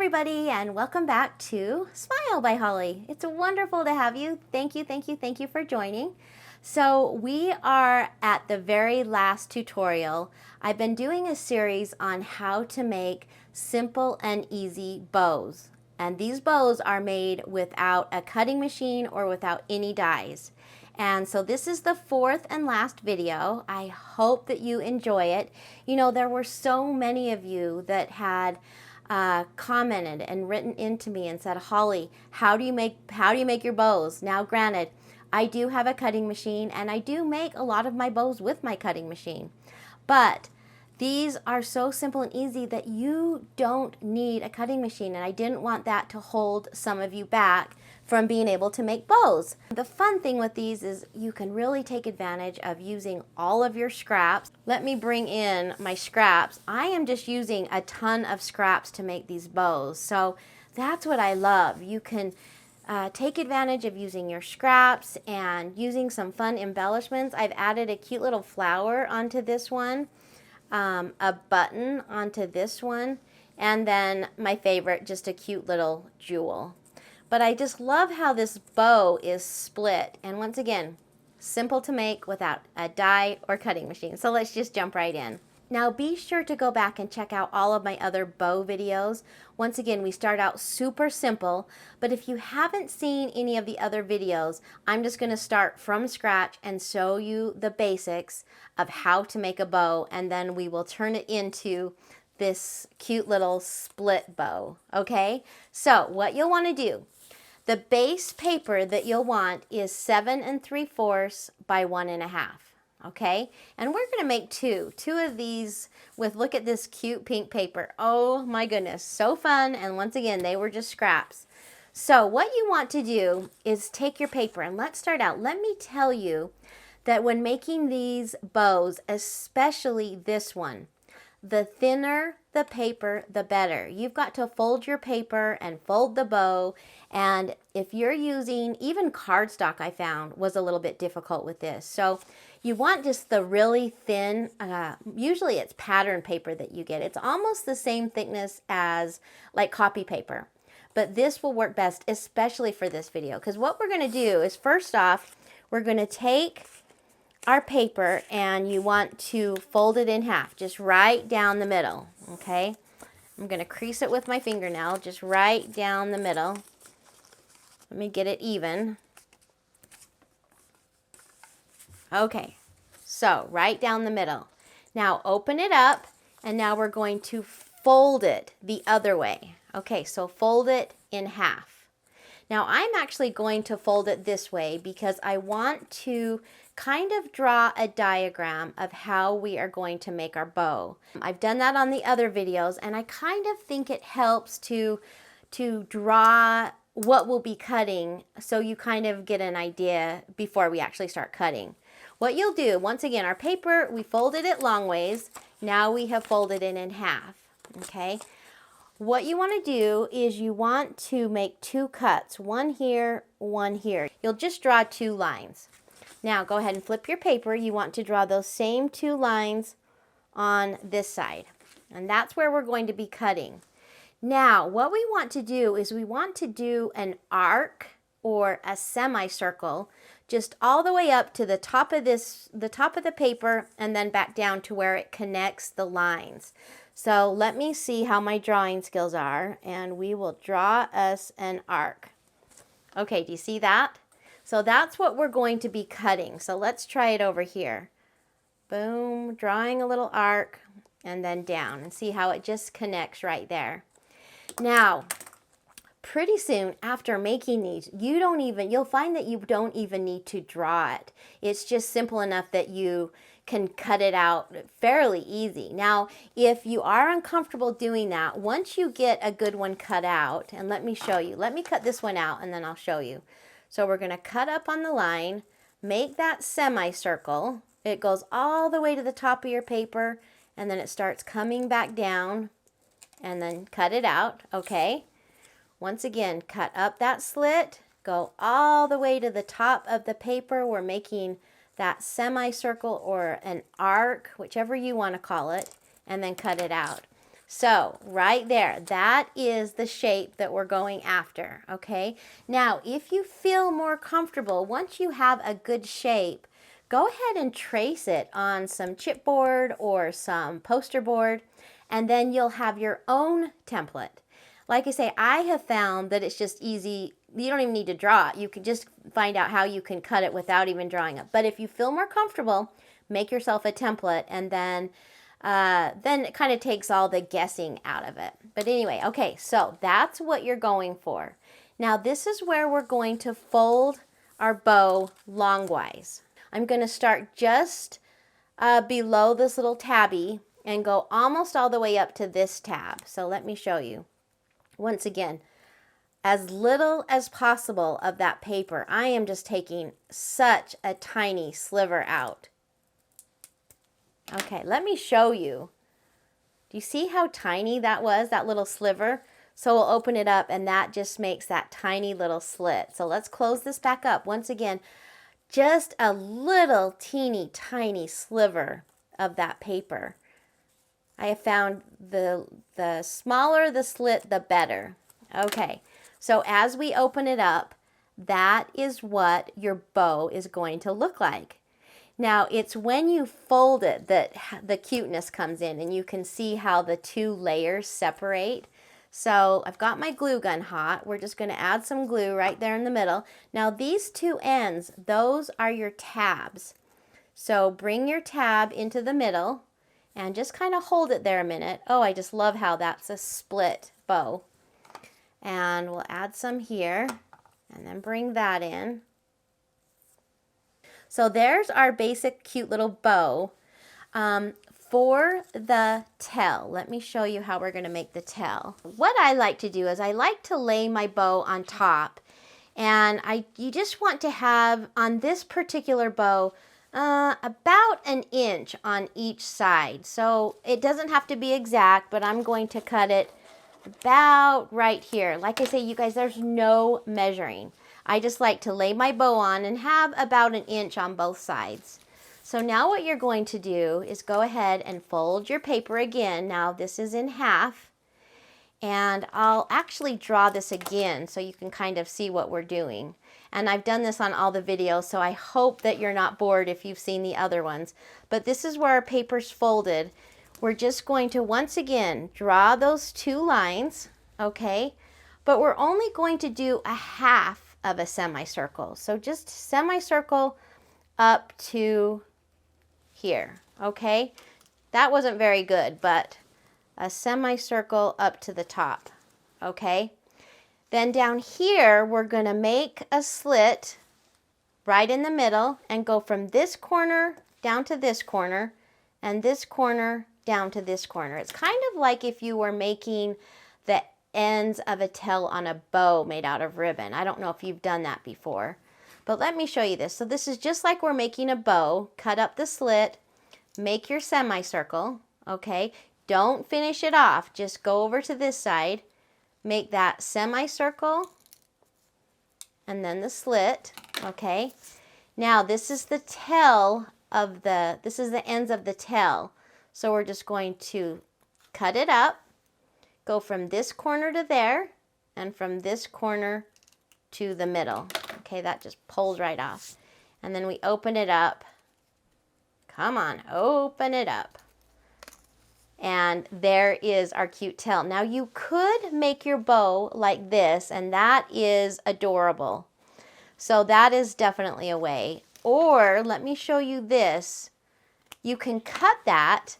everybody, and welcome back to Smile by Holly. It's wonderful to have you. Thank you for joining. So we are at the very last tutorial. I've been doing a series on how to make simple and easy bows. And these bows are made without a cutting machine or without any dies. And so this is the fourth and last video. I hope that you enjoy it. You know, there were so many of you that had commented and written into me and said, Holly, how do you make your bows? Now, granted, I do have a cutting machine and I do make a lot of my bows with my cutting machine, but these are so simple and easy that you don't need a cutting machine, and I didn't want that to hold some of you back from being able to make bows. The fun thing with these is you can really take advantage of using all of your scraps. Let me bring in my scraps. I am just using a ton of scraps to make these bows, so that's what I love. You can take advantage of using your scraps and using some fun embellishments. I've added a cute little flower onto this one. A button onto this one, and then my favorite, just a cute little jewel. But I just love how this bow is split, and once again, simple to make without a die or cutting machine. So let's just jump right in. Now be sure to go back and check out all of my other bow videos. Once again, we start out super simple, but if you haven't seen any of the other videos, I'm just going to start from scratch and show you the basics of how to make a bow, and then we will turn it into this cute little split bow, okay? So what you'll want to do, the base paper that you'll want is 7 3/4 by 1 1/2. Okay, and we're going to make two of these with, look at this cute pink paper. Oh my goodness, so fun. And once again, they were just scraps. So what you want to do is take your paper, and let's start out. Let me tell you that when making these bows, especially this one, the thinner the paper, the better. You've got to fold your paper and fold the bow. And if you're using, even cardstock, I found was a little bit difficult with this. So you want just the really thin, usually it's pattern paper that you get. It's almost the same thickness as like copy paper. But this will work best, especially for this video. Because what we're going to do is, first off, we're going to take our paper and you want to fold it in half, just right down the middle, okay? I'm going to crease it with my fingernail, just right down the middle. Let me get it even. Okay, so right down the middle. Now open it up, and now we're going to fold it the other way. Okay, so fold it in half. Now I'm actually going to fold it this way because I want to kind of draw a diagram of how we are going to make our bow. I've done that on the other videos, and I kind of think it helps to draw what we'll be cutting, so you kind of get an idea before we actually start cutting. What you'll do, once again, our paper, we folded it long ways. Now we have folded it in half, okay? What you want to do is you want to make two cuts, one here, one here. You'll just draw two lines. Now go ahead and flip your paper. You want to draw those same two lines on this side, and that's where we're going to be cutting. Now what we want to do is we want to do an arc or a semicircle just all the way up to the top of the paper, and then back down to where it connects the lines. So let me see how my drawing skills are, and we will draw us an arc. Okay, do you see that? So that's what we're going to be cutting. So let's try it over here. Boom, drawing a little arc and then down, and see how it just connects right there. Now, pretty soon after making these, you'll find that you don't even need to draw it. It's just simple enough that you can cut it out fairly easy. Now, if you are uncomfortable doing that, once you get a good one cut out, and let me show you. Let me cut this one out and then I'll show you. So we're going to cut up on the line, make that semicircle. It goes all the way to the top of your paper, and then it starts coming back down, and then cut it out, okay? Once again, cut up that slit, go all the way to the top of the paper. We're making that semicircle or an arc, whichever you want to call it, and then cut it out. So right there, that is the shape that we're going after, okay? Now, if you feel more comfortable, once you have a good shape, go ahead and trace it on some chipboard or some poster board, and then you'll have your own template. Like I say, I have found that it's just easy. You don't even need to draw it. You can just find out how you can cut it without even drawing it. But if you feel more comfortable, make yourself a template, and then it kind of takes all the guessing out of it. But anyway, okay, so that's what you're going for. Now this is where we're going to fold our bow longwise. I'm going to start just below this little tabby and go almost all the way up to this tab. So let me show you. Once again, as little as possible of that paper. I am just taking such a tiny sliver out. Okay, let me show you. Do you see how tiny that was, that little sliver? So we'll open it up, and that just makes that tiny little slit. So let's close this back up. Once again, just a little teeny tiny sliver of that paper. I have found the smaller the slit, the better. Okay, so as we open it up, that is what your bow is going to look like. Now, it's when you fold it that the cuteness comes in, and you can see how the two layers separate. So I've got my glue gun hot. We're just going to add some glue right there in the middle. Now, these two ends, those are your tabs. So bring your tab into the middle and just kind of hold it there a minute. Oh, I just love how that's a split bow. And we'll add some here and then bring that in. So there's our basic cute little bow. For the tail, let me show you how we're going to make the tail. What I like to do is I like to lay my bow on top, and you just want to have on this particular bow about 1 inch on each side. So it doesn't have to be exact, but I'm going to cut it about right here. Like I say, you guys, there's no measuring. I just like to lay my bow on and have about 1 inch on both sides. So now what you're going to do is go ahead and fold your paper again. Now this is in half, and I'll actually draw this again so you can kind of see what we're doing. And I've done this on all the videos, so I hope that you're not bored if you've seen the other ones. But this is where our paper's folded. We're just going to once again draw those 2 lines, okay? But we're only going to do a half of a semicircle. So just semicircle up to here, okay? That wasn't very good, but a semicircle up to the top, okay? Then down here, we're gonna make a slit right in the middle and go from this corner down to this corner and this corner down to this corner. It's kind of like if you were making the ends of a tail on a bow made out of ribbon. I don't know if you've done that before, but let me show you this. So this is just like we're making a bow. Cut up the slit, make your semicircle, okay? Don't finish it off. Just go over to this side, make that semicircle, and then the slit, okay? Now this is the tail of this is the ends of the tail. So we're just going to cut it up, go from this corner to there, and from this corner to the middle. Okay, that just pulled right off. And then we open it up. Come on, open it up. And there is our cute tail. Now you could make your bow like this, and that is adorable. So that is definitely a way. Or let me show you this. You can cut that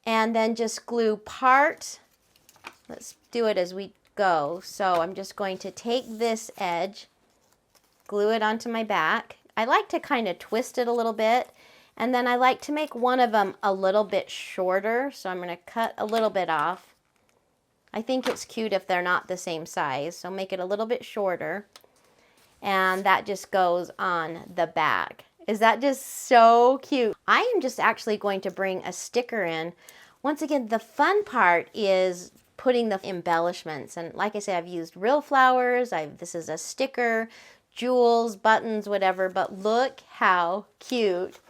and then just glue part. Let's do it as we go. So I'm just going to take this edge, glue it onto my back. I like to kind of twist it a little bit, and then I like to make one of them a little bit shorter. So I'm going to cut a little bit off. I think it's cute if they're not the same size, so make it a little bit shorter. And that just goes on the back. Is that just so cute? I am just actually going to bring a sticker in. Once again, the fun part is putting the embellishments. And like I said, I've used real flowers. This is a sticker, jewels, buttons, whatever. But look how cute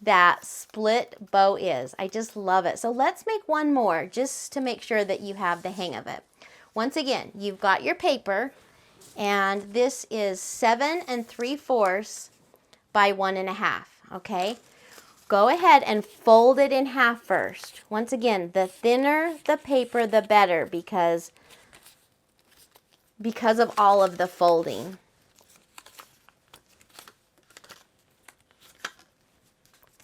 that split bow is. I just love it. So let's make one more just to make sure that you have the hang of it. Once again, you've got your paper, and this is 7 3/4 by 1 1/2, okay? Go ahead and fold it in half first. Once again, the thinner the paper, the better because of all of the folding.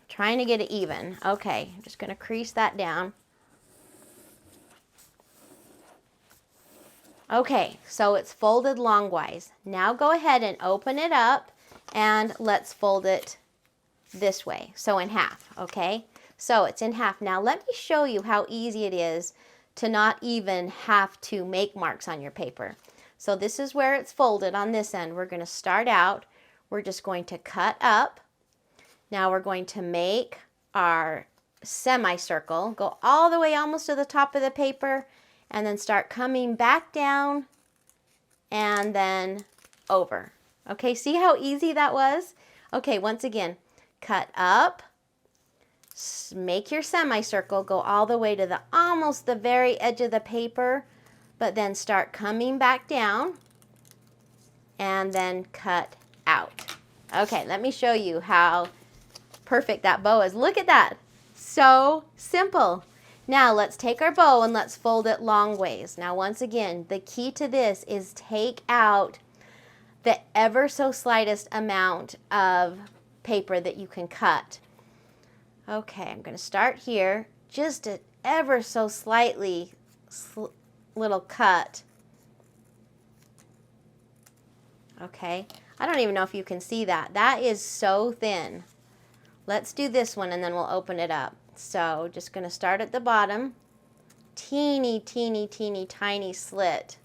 Trying to get it even. Okay, I'm just going to crease that down. Okay, so it's folded longwise. Now go ahead and open it up and let's fold it this way, so in half, okay? So it's in half. Now let me show you how easy it is to not even have to make marks on your paper. So this is where it's folded on this end. We're going to start out. We're just going to cut up. Now we're going to make our semicircle, go all the way almost to the top of the paper, and then start coming back down and then over. Okay, see how easy that was? Okay, once again, cut up, make your semicircle, go all the way to the almost the very edge of the paper, but then start coming back down and then cut out. Okay, let me show you how perfect that bow is. Look at that. So simple. Now let's take our bow and let's fold it long ways. Now once again, the key to this is take out the ever so slightest amount of paper that you can cut. Okay, I'm going to start here, just an ever so slightly little cut. Okay, I don't even know if you can see that. That is so thin. Let's do this one and then we'll open it up. So just going to start at the bottom, teeny, teeny, teeny, tiny slit.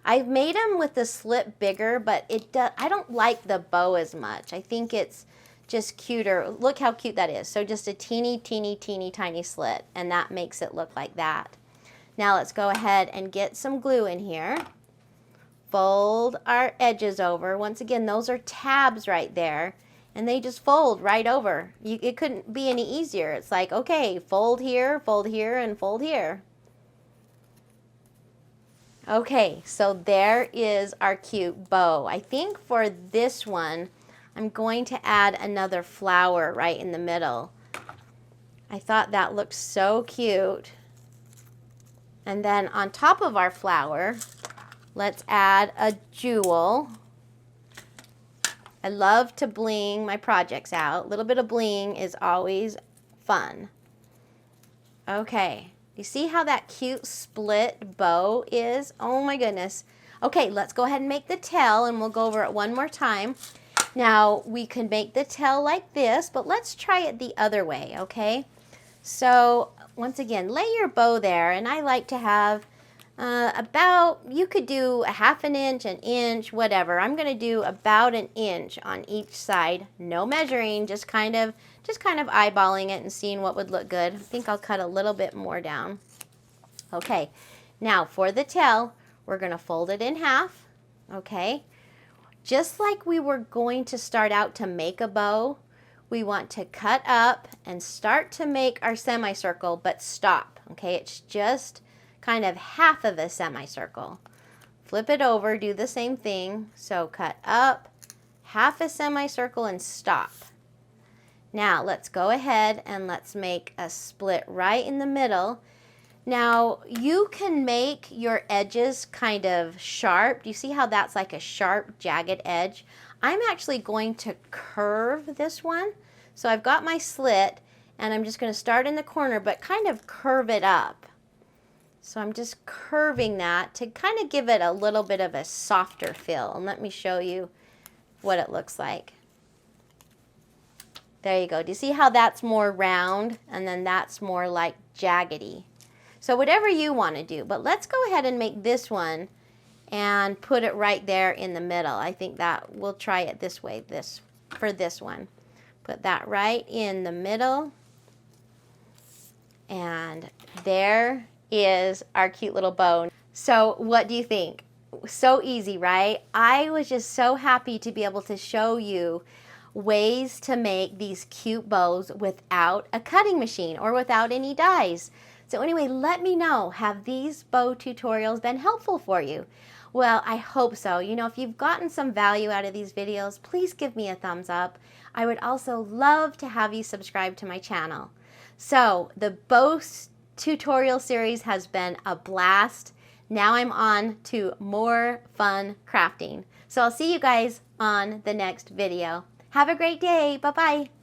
I've made them with the slit bigger, but I don't like the bow as much. I think it's just cuter. Look how cute that is. So just a teeny, teeny, teeny, tiny slit, and that makes it look like that. Now let's go ahead and get some glue in here. Fold our edges over. Once again, those are tabs right there, and they just fold right over. It couldn't be any easier. It's like, okay, fold here, and fold here. Okay, so there is our cute bow. I think for this one, I'm going to add another flower right in the middle. I thought that looked so cute. And then on top of our flower, let's add a jewel. I love to bling my projects out. A little bit of bling is always fun. Okay. You see how that cute split bow is? Oh my goodness. Okay, let's go ahead and make the tail, and we'll go over it one more time. Now, we can make the tail like this, but let's try it the other way, okay? So, once again, lay your bow there, and I like to have you could do a 1/2 inch, whatever. I'm going to do about 1 inch on each side. No measuring, just kind of eyeballing it and seeing what would look good. I think I'll cut a little bit more down. Okay, now for the tail, we're going to fold it in half, okay? Just like we were going to start out to make a bow, we want to cut up and start to make our semicircle, but stop, okay? It's just kind of half of a semicircle. Flip it over, do the same thing. So cut up, half a semicircle, and stop. Now let's go ahead and let's make a split right in the middle. Now you can make your edges kind of sharp. Do you see how that's like a sharp, jagged edge? I'm actually going to curve this one. So I've got my slit, and I'm just going to start in the corner, but kind of curve it up. So I'm just curving that to kind of give it a little bit of a softer feel. And let me show you what it looks like. There you go. Do you see how that's more round and then that's more like jaggedy? So whatever you want to do, but let's go ahead and make this one and put it right there in the middle. I think that we'll try it this way, for this one. Put that right in the middle. And there is our cute little bow. So what do you think? So easy, right? I was just so happy to be able to show you ways to make these cute bows without a cutting machine or without any dies. So anyway, let me know, have these bow tutorials been helpful for you? Well, I hope so. You know, if you've gotten some value out of these videos, please give me a thumbs up. I would also love to have you subscribe to my channel. So the bow tutorial series has been a blast. Now I'm on to more fun crafting. So I'll see you guys on the next video. Have a great day. Bye-bye.